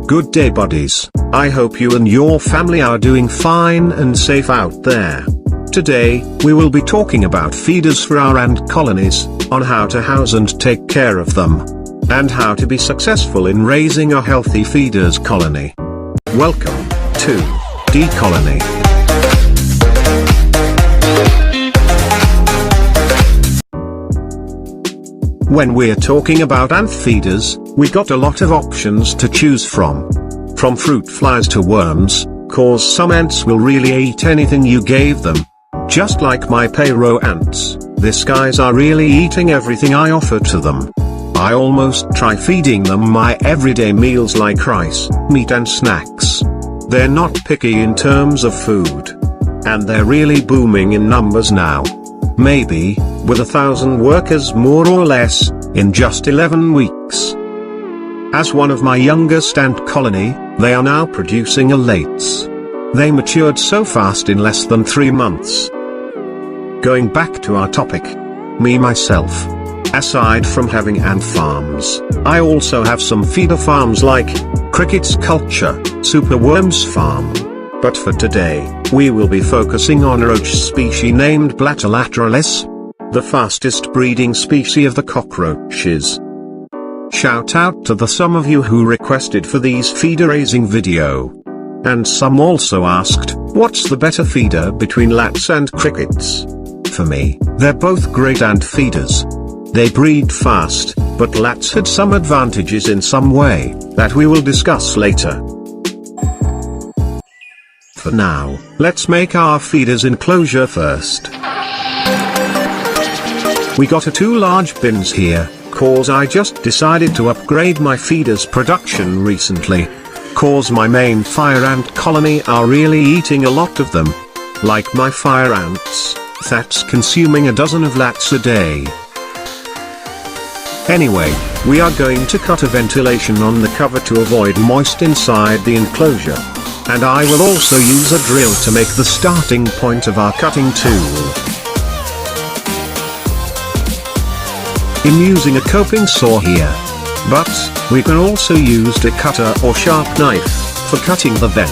Good day buddies, I hope you and your family are doing fine and safe out there. Today, we will be talking about feeders for our ant colonies, on how to house and take care of them, and how to be successful in raising a healthy feeders colony. Welcome to DColonyyt. When we're talking about ant feeders, we got a lot of options to choose from. From fruit flies to worms, cause some ants will really eat anything you gave them. Just like my payroll ants, these guys are really eating everything I offer to them. I almost try feeding them my everyday meals like rice, meat and snacks. They're not picky in terms of food. And they're really booming in numbers now. Maybe, with 1,000 workers more or less, in just 11 weeks. As one of my youngest ant colony, they are now producing lates. They matured so fast in less than 3 months. Going back to our topic. Me myself. Aside from having ant farms, I also have some feeder farms like Cricket's Culture, Superworms Farm. But for today, we will be focusing on a roach species named Blatta lateralis, the fastest breeding species of the cockroaches. Shout out to the some of you who requested for these feeder raising video. And some also asked, what's the better feeder between lats and crickets? For me, they're both great ant feeders. They breed fast, but lats had some advantages in some way, that we will discuss later. For now, let's make our feeders enclosure first. We got 2 large bins here, cause I just decided to upgrade my feeders production recently. Cause my main fire ant colony are really eating a lot of them. Like my fire ants, that's consuming a dozen of lats a day. Anyway, we are going to cut a ventilation on the cover to avoid moist inside the enclosure. And I will also use a drill to make the starting point of our cutting tool. I'm using a coping saw here. But, we can also use a cutter or sharp knife, for cutting the vent.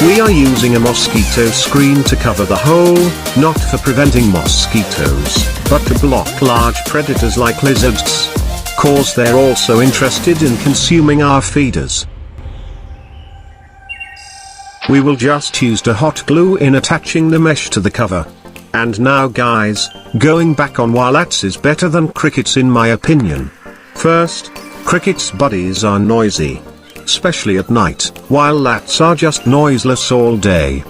We are using a mosquito screen to cover the hole, not for preventing mosquitoes, but to block large predators like lizards. Cause they're also interested in consuming our feeders. We will just use the hot glue in attaching the mesh to the cover. And now guys, going back on why lats is better than crickets in my opinion. First, crickets' buddies are noisy. Especially at night, while lats are just noiseless all day.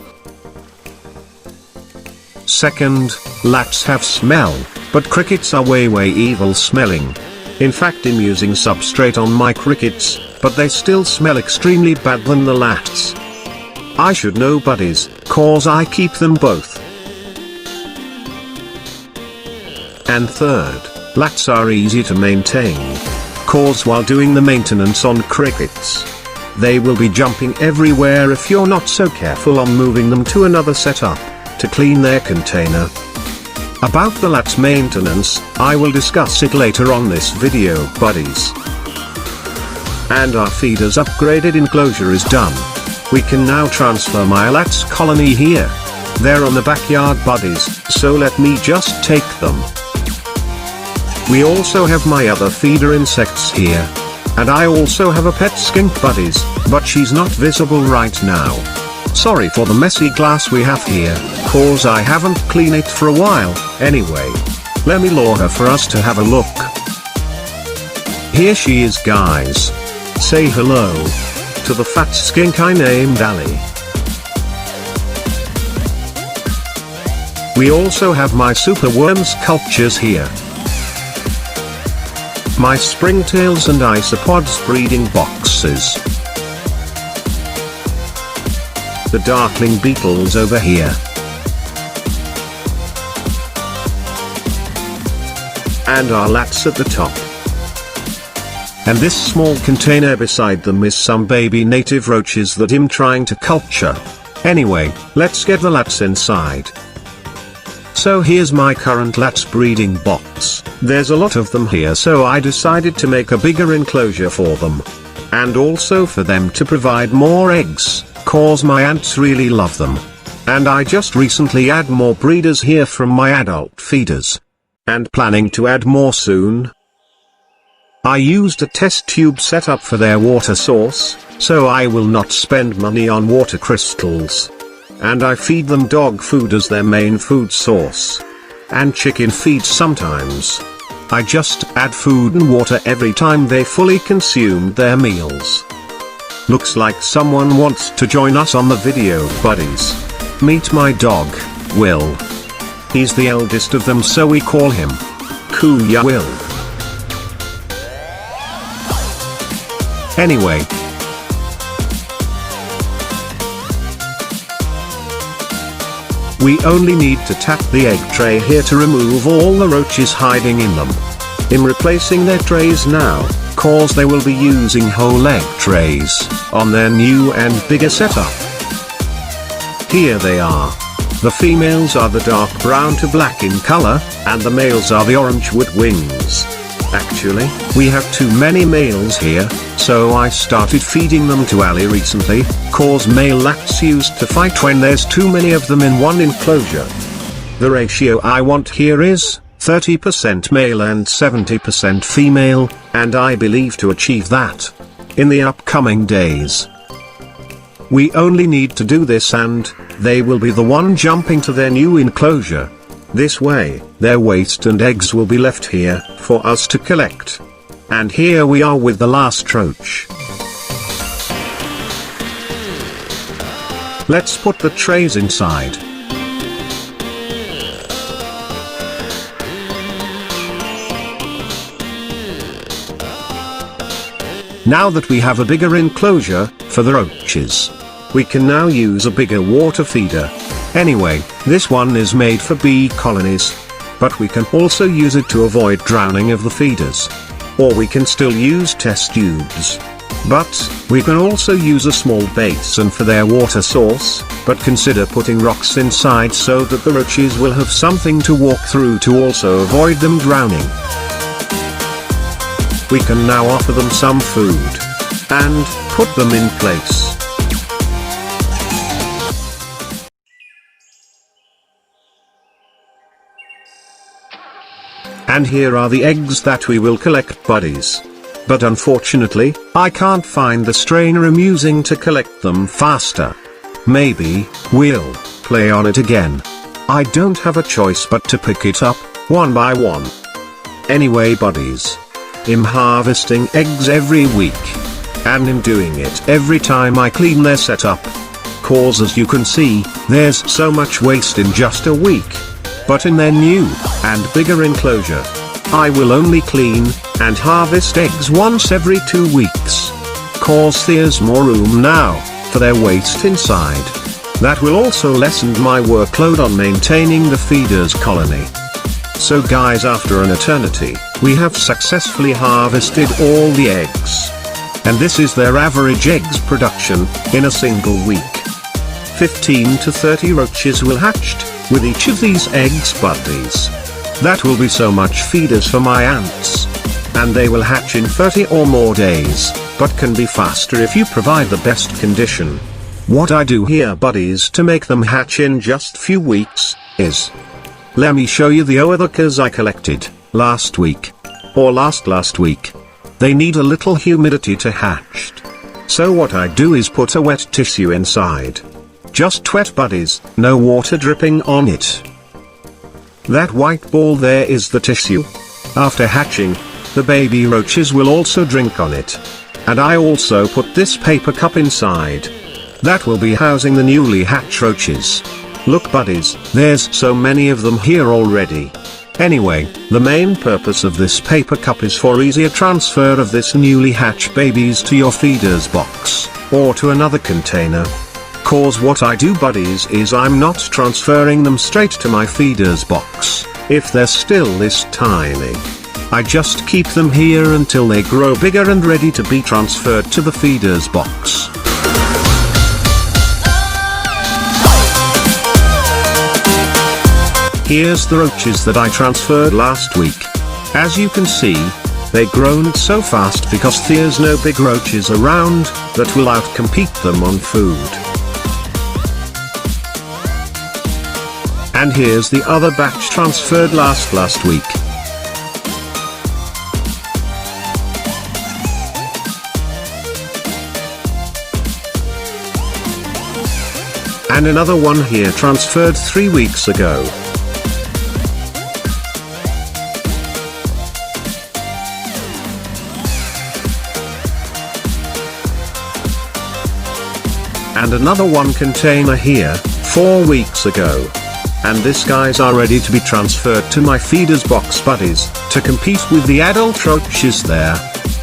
Second, lats have smell, but crickets are way evil smelling. In fact I'm using substrate on my crickets, but they still smell extremely bad than the lats. I should know buddies, cause I keep them both. And third, lats are easy to maintain. Cause while doing the maintenance on crickets, they will be jumping everywhere if you're not so careful on moving them to another setup, to clean their container. About the lats maintenance, I will discuss it later on this video buddies. And our feeders upgraded enclosure is done. We can now transfer my lats colony here. They're on the backyard buddies, so let me just take them. We also have my other feeder insects here. And I also have a pet skink buddies, but she's not visible right now. Sorry for the messy glass we have here, cause I haven't cleaned it for a while. Anyway, let me lure her for us to have a look. Here she is guys. Say hello to the fat skink I named Ali. We also have my superworms cultures here. My springtails and isopods breeding boxes. The darkling beetles over here. and our lats at the top. And this small container beside them is some baby native roaches that I'm trying to culture. Anyway, let's get the lats inside. So here's my current lats breeding box. There's a lot of them here, so I decided to make a bigger enclosure for them. And also for them to provide more eggs, cause my ants really love them. And I just recently add more breeders here from my adult feeders. And planning to add more soon. I used a test tube setup for their water source, so I will not spend money on water crystals. And I feed them dog food as their main food source. And chicken feed sometimes. I just add food and water every time they fully consumed their meals. Looks like someone wants to join us on the video, buddies. Meet my dog, Will. He's the eldest of them, so we call him Kuya Will. Anyway, we only need to tap the egg tray here to remove all the roaches hiding in them. I'm replacing their trays now, cause they will be using whole egg trays on their new and bigger setup. Here they are. The females are the dark brown to black in color, and the males are the orange with wings. Actually, we have too many males here, so I started feeding them to Ali recently, cause male lats used to fight when there's too many of them in one enclosure. The ratio I want here is 30% male and 70% female, and I believe to achieve that in the upcoming days. We only need to do this and they will be the one jumping to their new enclosure. This way, their waste and eggs will be left here for us to collect. And here we are with the last roach. Let's put the trays inside. Now that we have a bigger enclosure for the roaches, we can now use a bigger water feeder. Anyway, this one is made for bee colonies. But we can also use it to avoid drowning of the feeders. Or we can still use test tubes. But, we can also use a small basin for their water source, but consider putting rocks inside so that the roaches will have something to walk through to also avoid them drowning. We can now offer them some food. And, put them in place. And here are the eggs that we will collect, buddies. But unfortunately, I can't find the strainer I'm using to collect them faster. Maybe, we'll play on it again. I don't have a choice but to pick it up, one by one. Anyway, buddies. I'm harvesting eggs every week. And I'm doing it every time I clean their setup. Cause as you can see, there's so much waste in just a week. But in their new and bigger enclosure, I will only clean and harvest eggs once every 2 weeks. Cause there's more room now for their waste inside. That will also lessen my workload on maintaining the feeders colony. So guys, after an eternity, we have successfully harvested all the eggs. And this is their average eggs production in a single week. 15 to 30 roaches will hatched with each of these eggs, buddies. That will be so much feeders for my ants. And they will hatch in 30 or more days, but can be faster if you provide the best condition. What I do here, buddies, to make them hatch in just few weeks, is... let me show you the others I collected last week. Or last week. They need a little humidity to hatch. So what I do is put a wet tissue inside. Just wet, buddies, no water dripping on it. That white ball there is the tissue. After hatching, the baby roaches will also drink on it. And I also put this paper cup inside. That will be housing the newly hatched roaches. Look, buddies, there's so many of them here already. Anyway, the main purpose of this paper cup is for easier transfer of this newly hatched babies to your feeders box, or to another container. Cause what I do, buddies, is I'm not transferring them straight to my feeders box. if they're still this tiny. I just keep them here until they grow bigger and ready to be transferred to the feeder's box. Here's the roaches that I transferred last week. As you can see, they grown so fast because there's no big roaches around that will outcompete them on food. And here's the other batch transferred last week. And another one here transferred 3 weeks ago. And another one container here, 4 weeks ago. And these guys are ready to be transferred to my feeder's box buddies, to compete with the adult roaches there.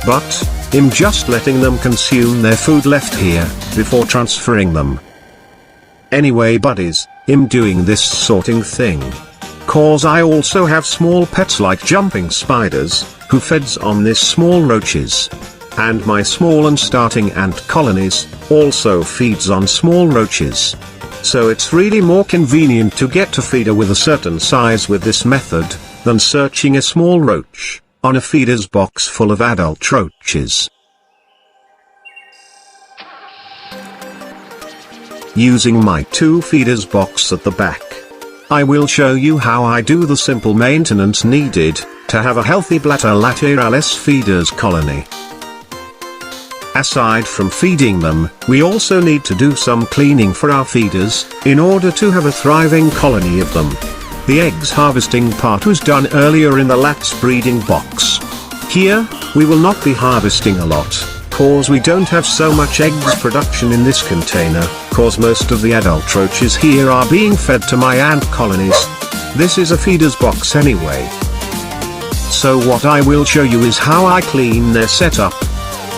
But, I'm just letting them consume their food left here, before transferring them. Anyway buddies, I'm doing this sorting thing. Cause I also have small pets like jumping spiders, who feeds on these small roaches. And my small and starting ant colonies, also feeds on small roaches. So it's really more convenient to get a feeder with a certain size with this method, than searching a small roach, on a feeder's box full of adult roaches. Using my 2 feeders box at the back, I will show you how I do the simple maintenance needed, to have a healthy blatter lateralis feeders colony. Aside from feeding them, we also need to do some cleaning for our feeders, in order to have a thriving colony of them. The eggs harvesting part was done earlier in the lats breeding box. Here, we will not be harvesting a lot, cause we don't have so much eggs production in this container, cause most of the adult roaches here are being fed to my ant colonies. This is a feeder's box anyway. So what I will show you is how I clean their setup.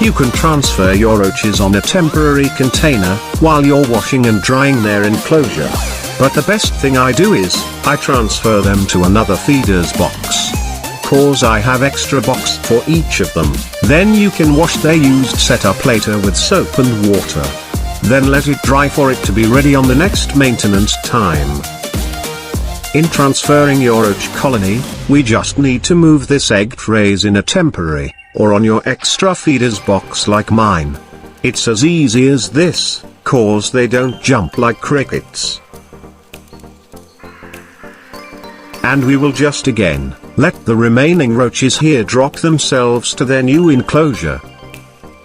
You can transfer your roaches on a temporary container, while you're washing and drying their enclosure. But the best thing I do is, I transfer them to another feeder's box. Cause I have extra box for each of them. Then you can wash their used setup later with soap and water. Then let it dry for it to be ready on the next maintenance time. In transferring your roach colony, we just need to move this egg trays in a temporary, or on your extra feeders box like mine. It's as easy as this, cause they don't jump like crickets. And we will just again, let the remaining roaches here drop themselves to their new enclosure.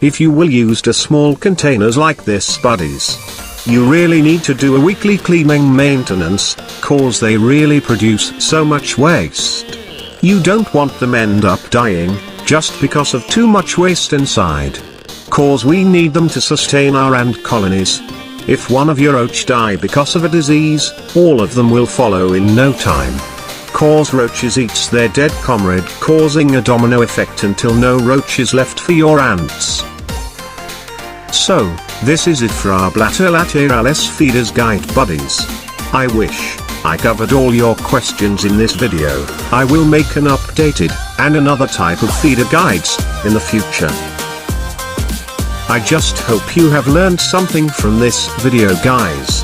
If you will use a small containers like this buddies, you really need to do a weekly cleaning maintenance, cause they really produce so much waste. You don't want them end up dying, just because of too much waste inside. Cause we need them to sustain our ant colonies. If one of your roach die because of a disease, all of them will follow in no time. Cause roaches eats their dead comrade, causing a domino effect until no roach is left for your ants. So, this is it for our blatter lateralis feeders guide buddies. I wish I covered all your questions in this video. I will make an updated, and another type of feeder guides, in the future. I just hope you have learned something from this video guys.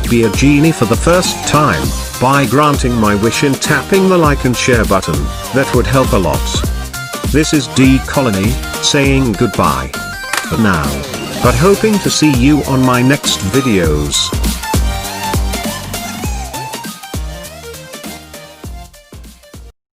Be a genie for the first time, by granting my wish and tapping the like and share button, that would help a lot. This is DColonyyt, saying goodbye for now, but hoping to see you on my next videos.